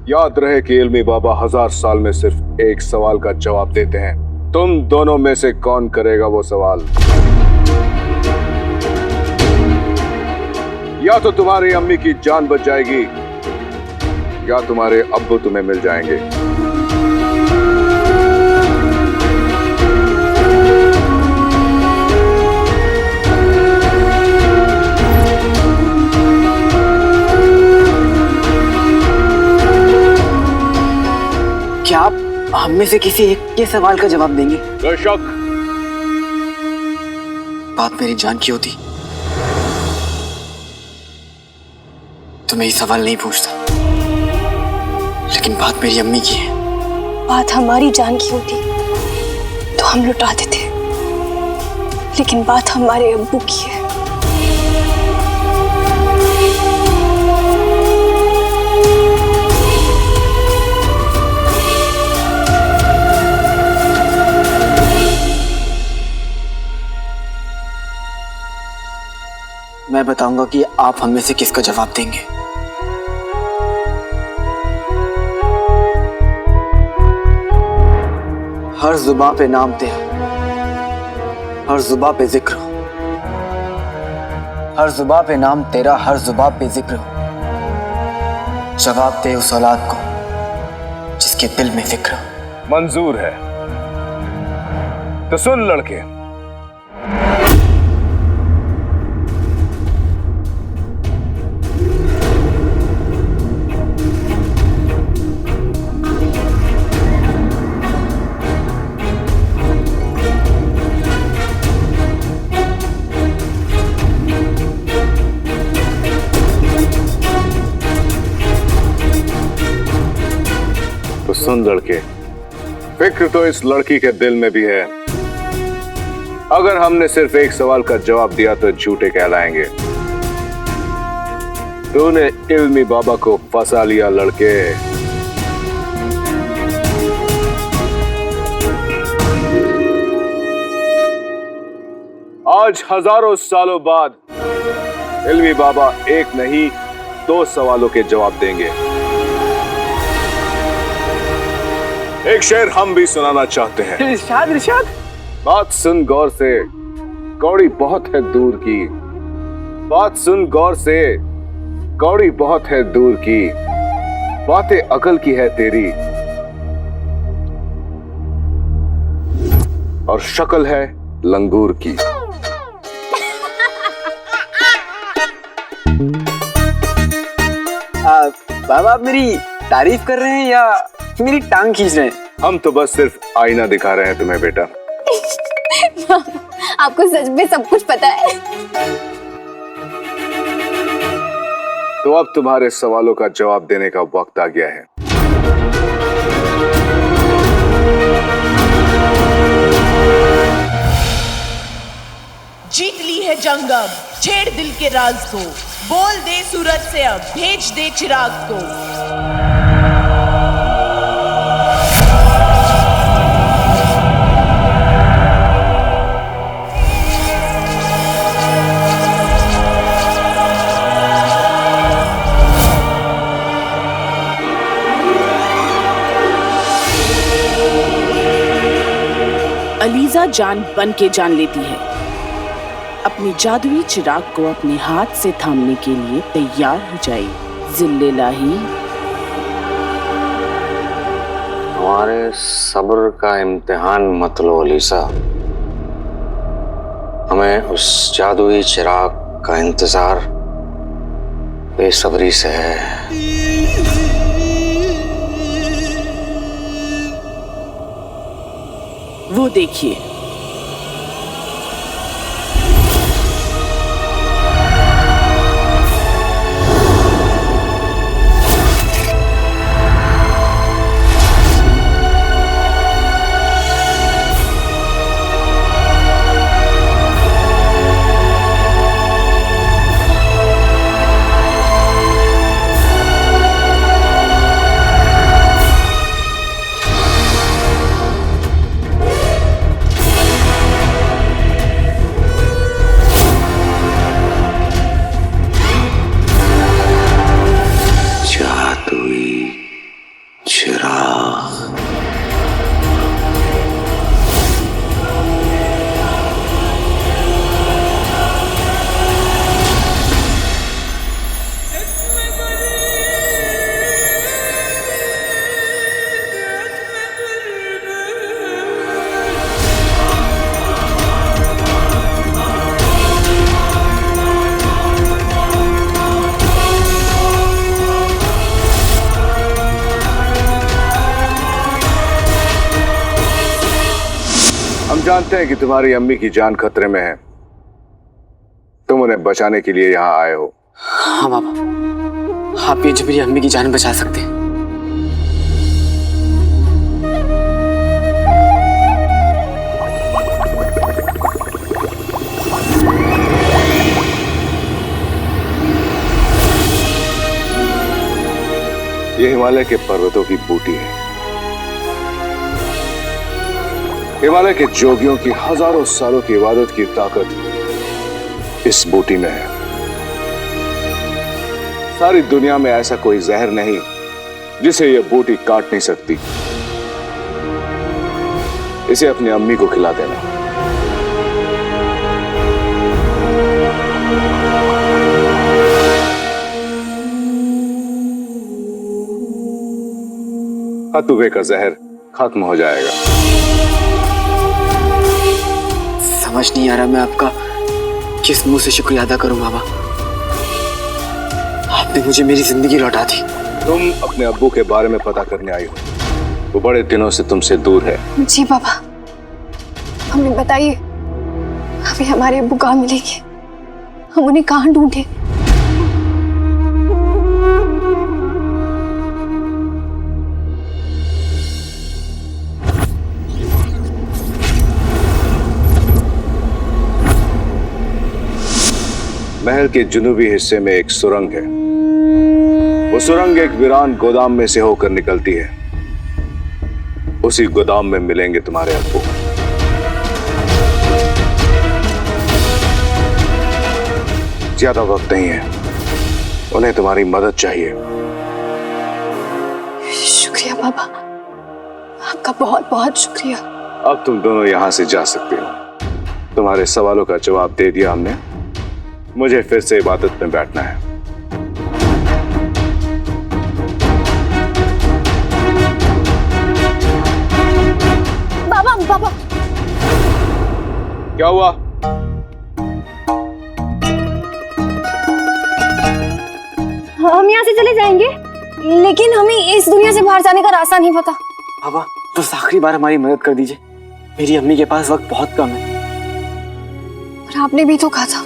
याद रहे कि इल्मी बाबा 1000 साल में सिर्फ एक सवाल का जवाब देते हैं। तुम दोनों में से कौन करेगा वो सवाल? या तो तुम्हारी अम्मी की जान बच जाएगी या तुम्हारे अब्बू तुम्हें मिल जाएंगे। क्या आप हम में से किसी एक के सवाल का जवाब देंगे? बेशक। बात मेरी जान की होती तो मैं ये सवाल नहीं पूछता, लेकिन बात मेरी अम्मी की है। बात हमारी जान की होती तो हम लुटा देते, लेकिन बात हमारे अब्बू की है। मैं बताऊंगा कि आप हम में से किसका जवाब देंगे। हर जुबां पे नाम तेरा, हर जुबां पे जिक्र हो। हर जुबां पे नाम तेरा, हर जुबां पे जिक्र हो। जवाब दे उस औलाद को जिसके दिल में फिक्र हो। मंजूर है। तो सुन लड़के, फिक्र तो इस लड़की के दिल में भी है। अगर हमने सिर्फ एक सवाल का जवाब दिया तो झूठे कहलाएंगे। तूने इल्मी बाबा को फंसा लिया लड़के। आज हजारों सालों बाद इल्मी बाबा एक नहीं 2 सवालों के जवाब देंगे। एक शेर हम भी सुनाना चाहते हैं। इरशाद इरशाद। बात सुन गौर से, कौड़ी बहुत है दूर की। बात सुन गौर से, कौड़ी बहुत है दूर की। बातें अकल की है तेरी और शक्ल है लंगूर की। बाबा आप मेरी तारीफ कर रहे हैं या मेरी टांग खींच रहे हैं? हम तो बस सिर्फ आईना दिखा रहे हैं तुम्हें बेटा। आपको सच में सब कुछ पता है। तो अब तुम्हारे सवालों का जवाब देने का वक्त आ गया है। जीत ली है जंग अब, छेड़ दिल के राज को, बोल दे सूरज से अब, भेज दे चिराग को। अलीजा जान बन के जान लेती है। अपनी जादुई चिराग को अपने हाथ से थामने के लिए तैयार हो जाए। जिल्लेलाही। हमारे सब्र का इम्तिहान मत लो अलीसा। हमें उस जादुई चिराग का इंतजार बेसब्री से है। वो देखिए, जानते हैं कि तुम्हारी अम्मी की जान खतरे में है। तुम उन्हें बचाने के लिए यहाँ आए हो। हाँ बाबा, आप ये जो मेरी अम्मी की जान बचा सकते हैं। ये हिमालय के पर्वतों की बूटी है। हिमालय के जोगियों की हजारों सालों की इबादत की ताकत इस बूटी में है। सारी दुनिया में ऐसा कोई जहर नहीं जिसे यह बूटी काट नहीं सकती। इसे अपनी अम्मी को खिला देना। हतुबे का जहर खत्म हो जाएगा। समझ नहीं आ रहा मैं आपका किस मुंह से शुक्रिया अदा करूं बाबा। आपने मुझे मेरी जिंदगी लौटा दी। तुम अपने अब्बू के बारे में पता करने आई हो। वो बड़े दिनों से तुमसे दूर है। जी बाबा, हमें बताइए, हमें हमारे अब्बू कहाँ मिलेंगे? हम उन्हें कहाँ ढूंढे? महल के जुनूबी हिस्से में एक सुरंग है। वो सुरंग एक वीरान गोदाम में से होकर निकलती है। उसी गोदाम में मिलेंगे तुम्हारे अब्बू। ज्यादा वक्त नहीं है, उन्हें तुम्हारी मदद चाहिए। शुक्रिया बाबा, आपका बहुत बहुत शुक्रिया। अब तुम दोनों यहां से जा सकते हो। तुम्हारे सवालों का जवाब दे दिया हमने। मुझे फिर से इबादत में बैठना है। बाबा बाबा, क्या हुआ? हम यहाँ से चले जाएंगे, लेकिन हमें इस दुनिया से बाहर जाने का रास्ता नहीं पता। बाबा, बस आखिरी बार हमारी मदद कर दीजिए। मेरी अम्मी के पास वक्त बहुत कम है। और आपने भी तो कहा था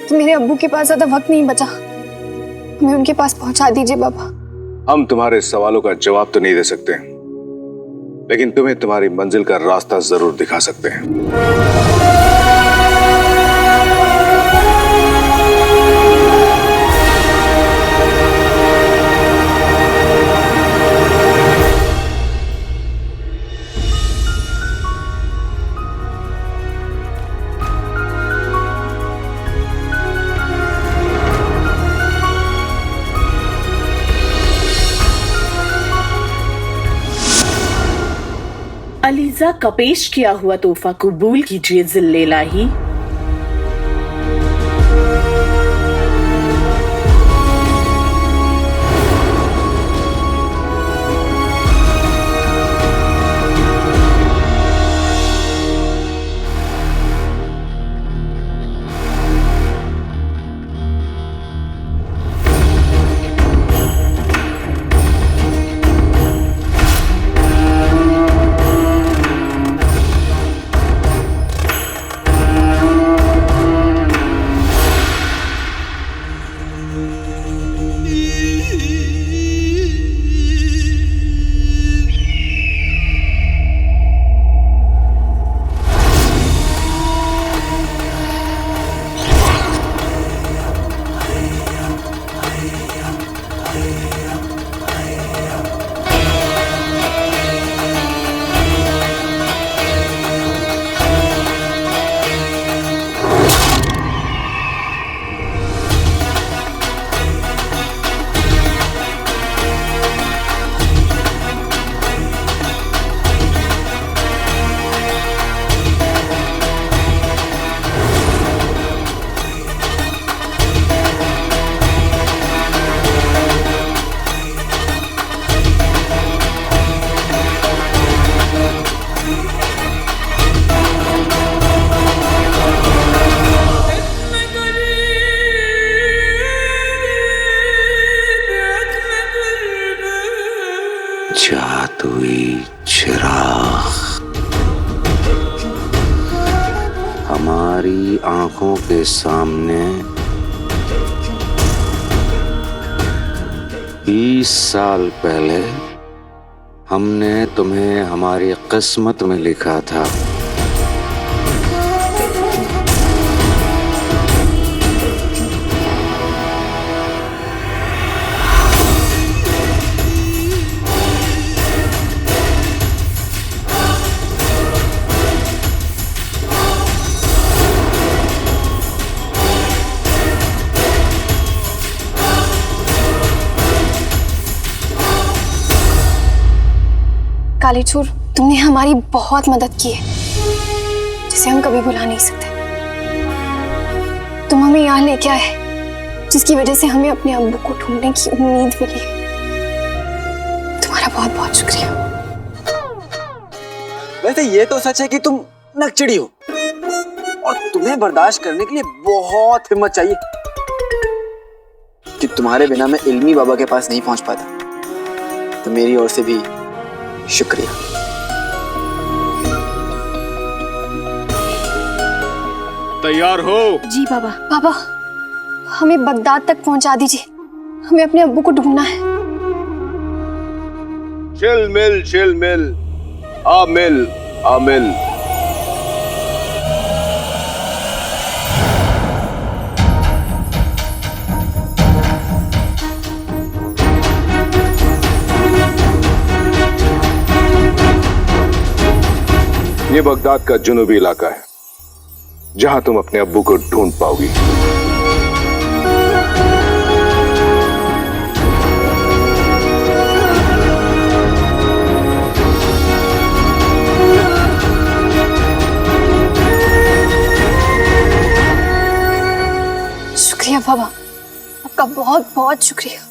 कि मेरे अब्बू के पास ज्यादा वक्त नहीं बचा। हमें उनके पास पहुंचा दीजिए बाबा। हम तुम्हारे सवालों का जवाब तो नहीं दे सकते, लेकिन तुम्हें तुम्हारी मंजिल का रास्ता जरूर दिखा सकते हैं। अलीजा का पेश किया हुआ तोहफा कबूल कीजिए जिल्लेलाही। जादुई चिराग। आंखों के सामने 20 साल पहले हमने तुम्हें हमारी किस्मत में लिखा था। कालीचूर, तुमने हमारी बहुत मदद की है जिसे हम कभी भुला नहीं सकते। तुम हमें यहाँ लेके आए जिसकी वजह से हमें अपने अब्बू को ढूंढने की उम्मीद मिली है। तुम्हारा बहुत बहुत शुक्रिया। वैसे ये तो सच है कि तुम नकचड़ी हो और तुम्हें बर्दाश्त करने के लिए बहुत हिम्मत चाहिए कि तुम्हारे बिना मैं इल्मी बाबा के पास नहीं पहुंच पाता। तो मेरी ओर से भी शुक्रिया। तैयार हो? जी बाबा। बाबा, हमें बगदाद तक पहुंचा दीजिए। हमें अपने अब्बू को ढूंढना है। चिल मिल आमिल आमिल। ये बगदाद का जुनूबी इलाका है जहां तुम अपने अब्बू को ढूंढ पाओगी। शुक्रिया बाबा, आपका बहुत बहुत शुक्रिया।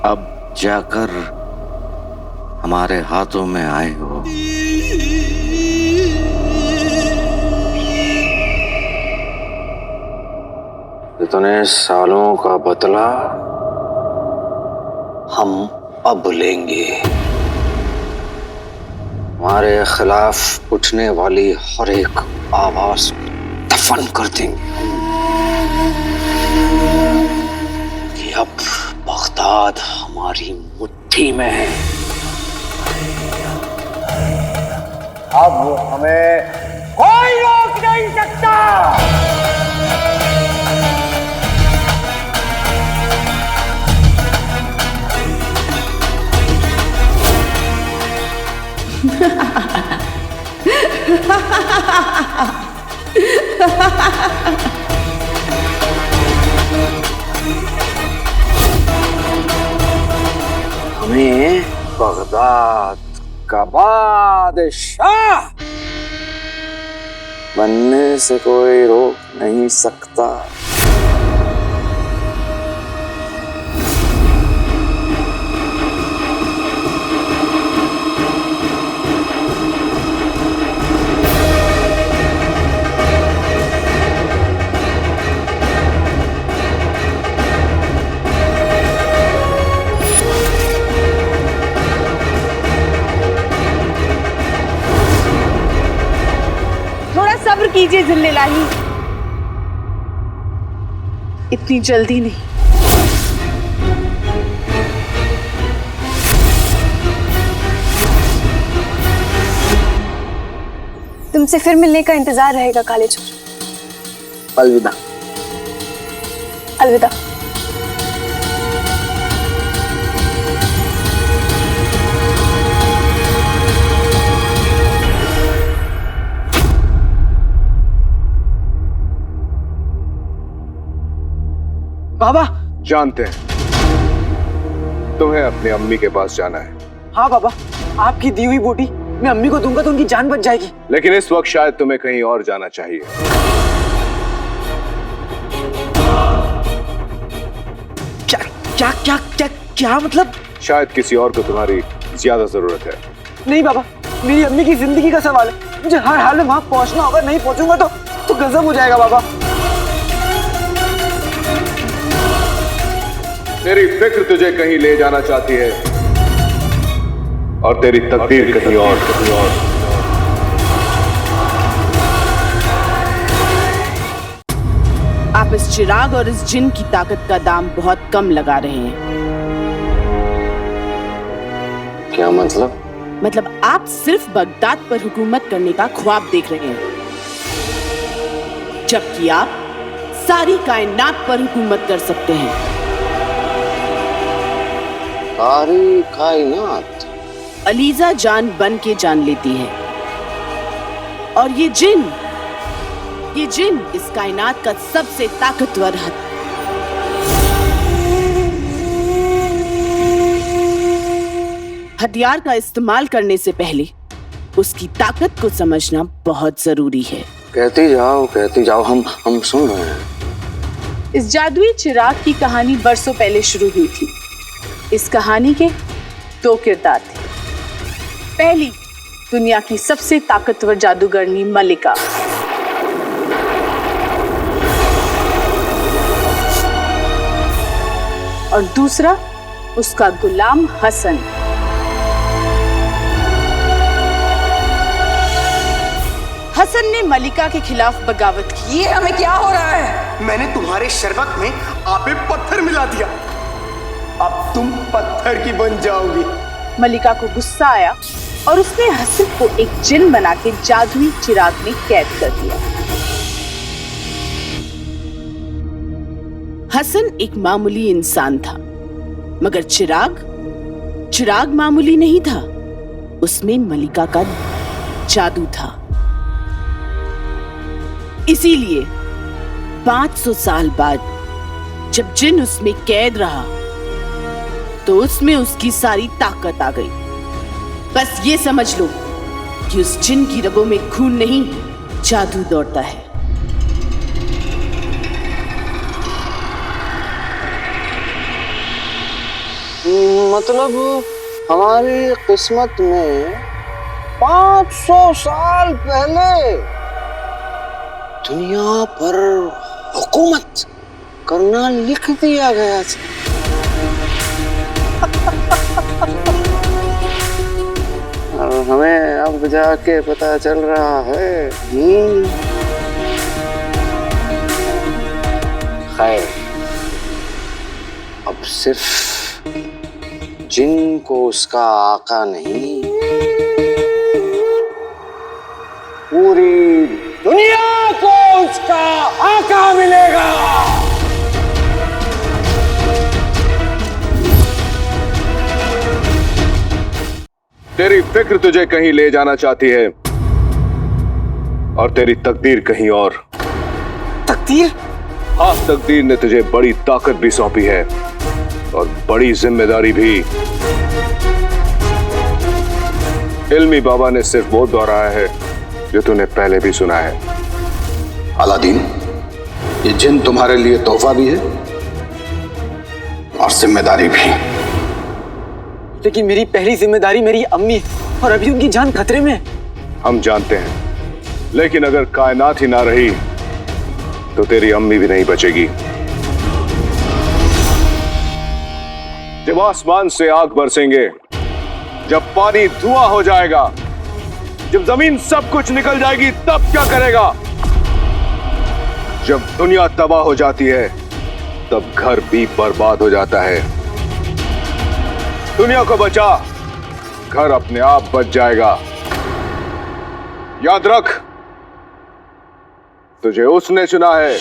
अब जाकर हमारे हाथों में आए हो। इतने सालों का बदला हम अब लेंगे। हमारे खिलाफ उठने वाली हर एक आवाज दफन कर देंगे कि अब बगदाद हमारी मुट्ठी में है। अब हमें कोई रोक नहीं सकता। हमें बगदाद का बादशाह बनने से कोई रोक नहीं सकता। सब्र कीजिए जिल्लेलाही, इतनी जल्दी नहीं। तुमसे फिर मिलने का इंतजार रहेगा कालीचूर। अलविदा। अलविदा। बाबा। जानते हैं तुम्हें अपनी अम्मी के पास जाना है। हाँ बाबा, आपकी दी हुई बूटी मैं अम्मी को दूंगा तो उनकी जान बच जाएगी। लेकिन इस वक्त शायद तुम्हें कहीं और जाना चाहिए। क्या क्या क्या क्या मतलब? शायद किसी और को तुम्हारी ज्यादा जरूरत है। नहीं बाबा, मेरी अम्मी की जिंदगी का सवाल है, मुझे हर हाल में वहां पहुंचना होगा। नहीं पहुंचूंगा तो गजब हो जाएगा बाबा। तेरी फिक्र तुझे कहीं ले जाना चाहती है और तेरी तकदीर कहीं और। आप इस चिराग और इस जिन की ताकत का दाम बहुत कम लगा रहे हैं। क्या मतलब? मतलब आप सिर्फ बगदाद पर हुकूमत करने का ख्वाब देख रहे हैं, जबकि आप सारी कायनात पर हुकूमत कर सकते हैं। सारी कायनात? अलीजा जान बन के जान लेती है, और ये जिन इस कायनात का सबसे ताकतवर हथियार का इस्तेमाल करने से पहले उसकी ताकत को समझना बहुत जरूरी है। कहती जाओ, हम सुन रहे हैं। इस जादुई चिराग की कहानी बरसों पहले शुरू हुई थी। इस कहानी के 2 किरदार थे। पहली, दुनिया की सबसे ताकतवर जादूगरनी मलिका। और दूसरा, उसका गुलाम हसन। हसन ने मलिका के खिलाफ बगावत की। ये हमें क्या हो रहा है? मैंने तुम्हारे शरबत में आपे पत्थर मिला दिया, अब तुम पत्थर की बन जाओगी। मलिका को गुस्सा आया और उसने हसन को एक जिन बना के जादुई चिराग में कैद कर दिया। हसन एक मामूली इंसान था, मगर चिराग मामूली नहीं था। उसमें मलिका का जादू था। इसीलिए 500 साल बाद जब जिन उसमें कैद रहा तो उसमें उसकी सारी ताकत आ गई। बस ये समझ लो कि उस जिन की रगों में खून नहीं, जादू दौड़ता है। मतलब हमारी किस्मत में 500 साल पहले दुनिया पर हुकूमत करना लिख दिया गया था। और हमें अब जाके पता चल रहा है। खैर, अब सिर्फ जिन को उसका आका नहीं, पूरी दुनिया को उसका आका मिलेगा। तेरी फिक्र तुझे कहीं ले जाना चाहती है और तेरी तकदीर कहीं और। तकदीर? हाँ, तकदीर ने तुझे बड़ी ताकत भी सौंपी है और बड़ी जिम्मेदारी भी। इल्मी बाबा ने सिर्फ वो दोहराया है जो तूने पहले भी सुना है। अलादीन, ये जिन तुम्हारे लिए तोहफा भी है और जिम्मेदारी भी। लेकिन मेरी पहली जिम्मेदारी मेरी अम्मी, और अभी उनकी जान खतरे में है। हम जानते हैं, लेकिन अगर कायनात ही ना रही तो तेरी अम्मी भी नहीं बचेगी। जब आसमान से आग बरसेंगे, जब पानी धुआं हो जाएगा, जब जमीन सब कुछ निकल जाएगी, तब क्या करेगा? जब दुनिया तबाह हो जाती है तब घर भी बर्बाद हो जाता है। दुनिया को बचा, घर अपने आप बच जाएगा। याद रख, तुझे उसने चुना है।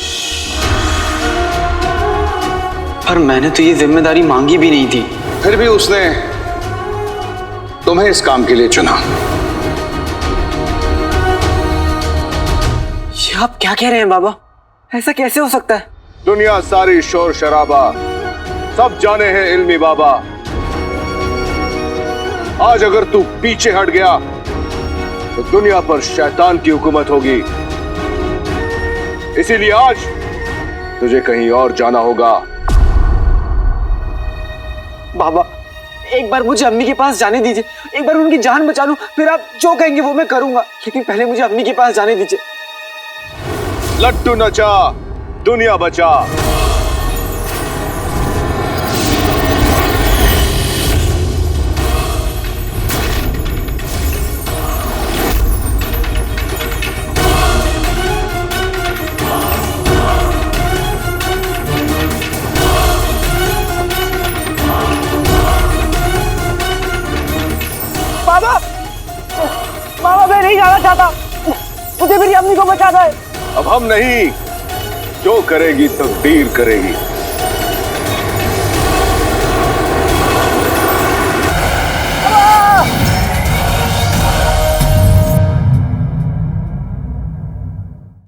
पर मैंने तो ये जिम्मेदारी मांगी भी नहीं थी। फिर भी उसने तुम्हें इस काम के लिए चुना। ये आप क्या कह रहे हैं बाबा? ऐसा कैसे हो सकता है? दुनिया सारी शोर शराबा सब जाने हैं इल्मी बाबा। आज अगर तू पीछे हट गया तो दुनिया पर शैतान की हुकूमत होगी। इसीलिए आज तुझे कहीं और जाना होगा। बाबा एक बार मुझे अम्मी के पास जाने दीजिए, एक बार उनकी जान बचा लूं, फिर आप जो कहेंगे वो मैं करूंगा, लेकिन पहले मुझे अम्मी के पास जाने दीजिए। लट्टू नचा दुनिया बचा। बाबा बाबा मैं नहीं जाना चाहता, मुझे मेरी अम्मी को बचाना है। अब हम नहीं, जो करेगी तकदीर करेगी।